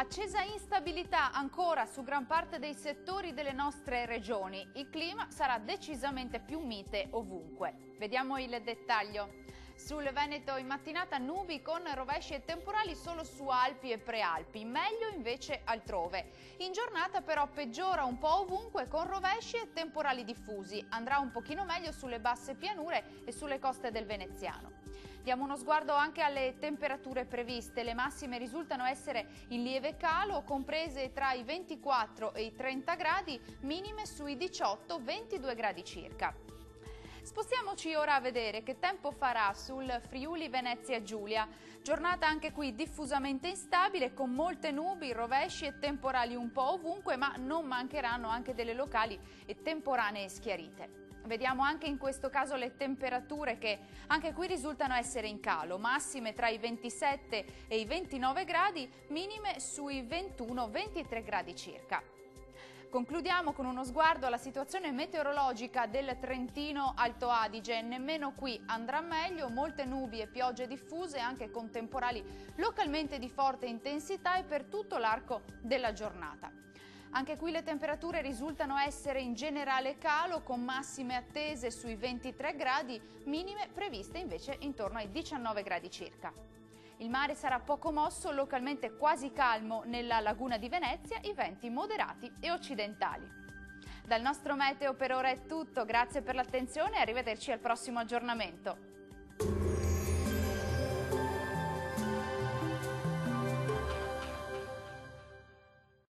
Accesa instabilità ancora su gran parte dei settori delle nostre regioni. Il clima sarà decisamente più mite ovunque. Vediamo il dettaglio. Sul Veneto in mattinata nubi con rovesci e temporali solo su Alpi e Prealpi, meglio invece altrove. In giornata però peggiora un po' ovunque con rovesci e temporali diffusi. Andrà un pochino meglio sulle basse pianure e sulle coste del Veneziano. Diamo uno sguardo anche alle temperature previste. Le massime risultano essere in lieve calo, comprese tra i 24 e i 30 gradi, minime sui 18-22 gradi circa. Spostiamoci ora a vedere che tempo farà sul Friuli Venezia Giulia. Giornata anche qui diffusamente instabile con molte nubi, rovesci e temporali un po' ovunque, ma non mancheranno anche delle locali e temporanee schiarite. Vediamo anche in questo caso le temperature che anche qui risultano essere in calo, massime tra i 27 e i 29 gradi, minime sui 21-23 gradi circa. Concludiamo con uno sguardo alla situazione meteorologica del Trentino Alto Adige. Nemmeno qui andrà meglio, molte nubi e piogge diffuse anche con temporali localmente di forte intensità e per tutto l'arco della giornata. Anche qui le temperature risultano essere in generale calo, con massime attese sui 23 gradi, minime previste invece intorno ai 19 gradi circa. Il mare sarà poco mosso, localmente quasi calmo nella laguna di Venezia, i venti moderati e occidentali. Dal nostro meteo per ora è tutto, grazie per l'attenzione e arrivederci al prossimo aggiornamento.